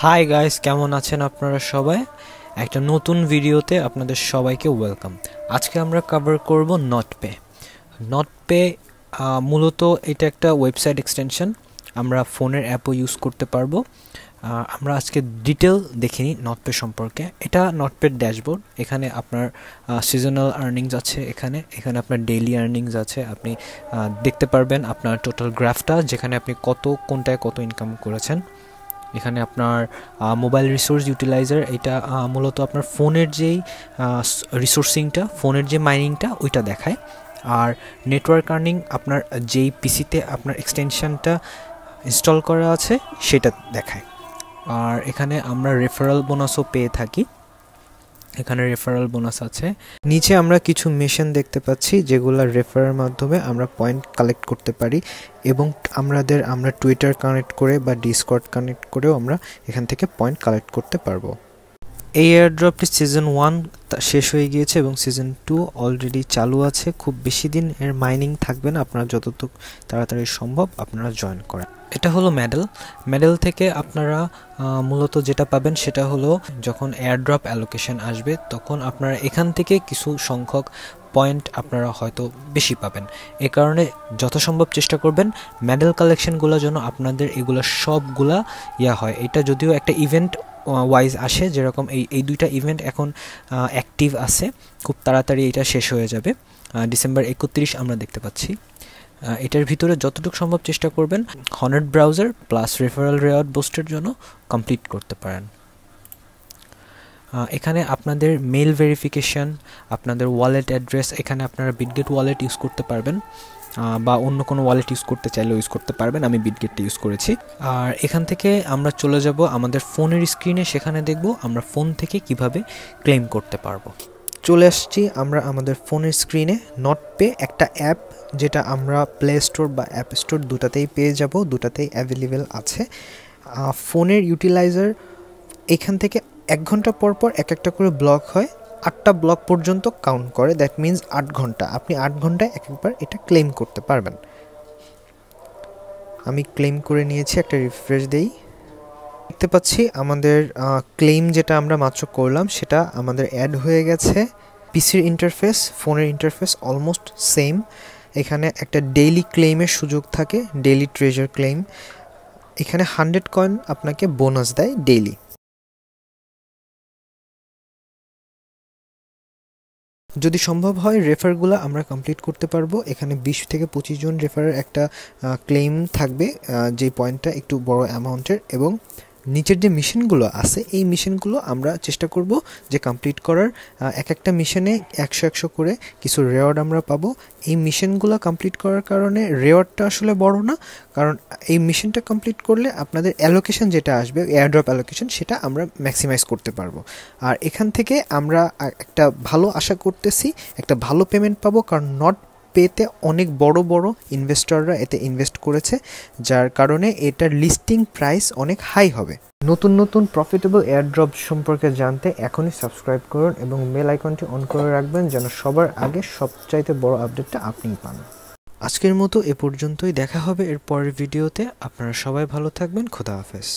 Hi guys, কেমন আছেন আপনারা সবাই? একটা নতুন ভিডিওতে আপনাদের সবাইকে ওয়েলকাম। আজকে আমরা কভার করব নটপে। নটপে মূলত এটা একটা ওয়েবসাইট এক্সটেনশন, আমরা ফোনের অ্যাপও ইউজ করতে পারবো। আমরা আজকে ডিটেল দেখিনি নটপে সম্পর্কে। এটা নটপের ড্যাশবোর্ড। এখানে আপনার সিজনাল আর্নিংস আছে, এখানে আপনার ডেইলি আর্নিংস আছে। আপনি দেখতে পারবেন আপনার টোটাল গ্রাফটা, যেখানে আপনি কোনটায় কত ইনকাম করেছেন। এখানে আপনার মোবাইল রিসোর্স ইউটিলাইজার, এটা মূলত আপনার ফোনের যেই রিসোর্সিংটা, ফোনের যে মাইনিংটা ওইটা দেখায়। আর নেটওয়ার্ক আর্নিং আপনার যেই পিসিতে আপনার এক্সটেনশনটা ইনস্টল করা আছে সেটা দেখায়। আর এখানে আমরা রেফারেল বোনাসও পেয়ে থাকি। এখানে রেফারেল বোনাস আছে। নিচে আমরা কিছু মিশন দেখতে পাচ্ছি যেগুলো রেফারের মাধ্যমে আমরা পয়েন্ট কালেক্ট করতে পারি, এবং আমরা টুইটার কানেক্ট করে বা ডিসকর্ড কানেক্ট করেও আমরা এখান থেকে পয়েন্ট কালেক্ট করতে পারবো। এই এয়ারড্রপটি সিজন 1 শেষ হয়ে গিয়েছে এবং সিজন 2 অলরেডি চালু আছে। খুব বেশি দিন এর মাইনিং থাকবে না, আপনারা যতটুকু তাড়াতাড়ি সম্ভব আপনারা জয়েন করেন। এটা হলো মেডেল থেকে আপনারা মূলত যেটা পাবেন সেটা হলো যখন এয়ারড্রপ অ্যালোকেশন আসবে তখন আপনারা এখান থেকে কিছু সংখ্যক পয়েন্ট আপনারা হয়তো বেশি পাবেন। এ কারণে যথাসম্ভব চেষ্টা করবেন মেডেল কালেকশনগুলো যেন আপনাদের এগুলো সবগুলা হয়। এটা যদিও একটা ইভেন্ট ওয়াইজ আসে, যেরকম এই দুইটা ইভেন্ট এখন অ্যাক্টিভ আছে, খুব তাড়াতাড়ি এটা শেষ হয়ে যাবে। ডিসেম্বর 31 আমরা দেখতে পাচ্ছি। এটার ভিতরে যতটুকু সম্ভব চেষ্টা করবেন হনেট ব্রাউজার প্লাস রেফারেল রেওয়ার্ড বুস্টের জন্য কমপ্লিট করতে পারেন। এখানে আপনাদের মেল ভেরিফিকেশন, আপনাদের ওয়ালেট অ্যাড্রেস, এখানে আপনারা বিটগেট ওয়ালেট ইউজ করতে পারবেন বা অন্য কোনো ওয়ালেট ইউজ করতে চাইলেও ইউজ করতে পারবেন। আমি বিটগেটটা ইউজ করেছি। আর এখান থেকে আমরা চলে যাব আমাদের ফোনের স্ক্রিনে, সেখানে দেখব আমরা ফোন থেকে কিভাবে ক্লেম করতে পারবো। চলে আসছি আমরা আমাদের ফোনের স্ক্রিনে। নটপে একটা অ্যাপ, যেটা আমরা প্লে স্টোর বা অ্যাপ স্টোর দুটাতেই পেয়ে যাব, দুটাতেই অ্যাভেলেবেল আছে। ফোনের ইউটিলাইজার এখান থেকে 1 ঘন্টা পর পর একটা করে ব্লক হয়, 8টা ব্লক পর্যন্ত কাউন্ট করে। দ্যাট মিনস 8 ঘন্টা, আপনি 8 ঘন্টায় একবার এটা ক্লেম করতে পারবেন। আমি ক্লেম করে নিয়েছি, একটা রিফ্রেশ দেই। দেখতে পাচ্ছি আমাদের ক্লেম যেটা আমরা মাত্র করলাম সেটা আমাদের অ্যাড হয়ে গেছে। পিসির ইন্টারফেস, ফোনের ইন্টারফেস অলমোস্ট সেম। এখানে একটা ডেইলি ক্লেমের সুযোগ থাকে, ডেইলি ট্রেজার ক্লেম। এখানে 100 কয়েন আপনাকে বোনাস দেয় ডেইলি। যদি সম্ভব হয় রেফারগুলো আমরা কমপ্লিট করতে পারবো। এখানে 20 থেকে 25 জন রেফারের একটা ক্লেম থাকবে, যে পয়েন্টটা একটু বড় অ্যামাউন্টের। এবং নিচের যে মিশনগুলো আছে এই মিশনগুলো আমরা চেষ্টা করব যে কমপ্লিট করার। একটা মিশনে 100 করে কিছু রেওয়ার্ড আমরা পাবো। এই মিশনগুলো কমপ্লিট করার কারণে রেওয়ার্ডটা আসলে বড় না, কারণ এই মিশনটা কমপ্লিট করলে আপনাদের অ্যালোকেশন যেটা আসবে, এয়ারড্রপ অ্যালোকেশন, সেটা আমরা ম্যাক্সিমাইজ করতে পারবো। আর এখান থেকে আমরা একটা ভালো আশা করতেছি, একটা ভালো পেমেন্ট পাবো, কারণ পেতে অনেক বড় বড় ইনভেস্টররা এতে ইনভেস্ট করেছে, যার কারণে এটার লিস্টিং প্রাইস অনেক হাই হবে। নতুন নতুন প্রফিটেবল এয়ারড্রপ সম্পর্কে জানতে এখনই সাবস্ক্রাইব করুন এবং বেল আইকনটি অন করে রাখবেন, যেন সবার আগে সবচাইতে বড় আপডেটটা আপনিই পান। আজকের মতো এ পর্যন্তই, দেখা হবে এর পরের ভিডিওতে। আপনারা সবাই ভালো থাকবেন। খোদা হাফেজ।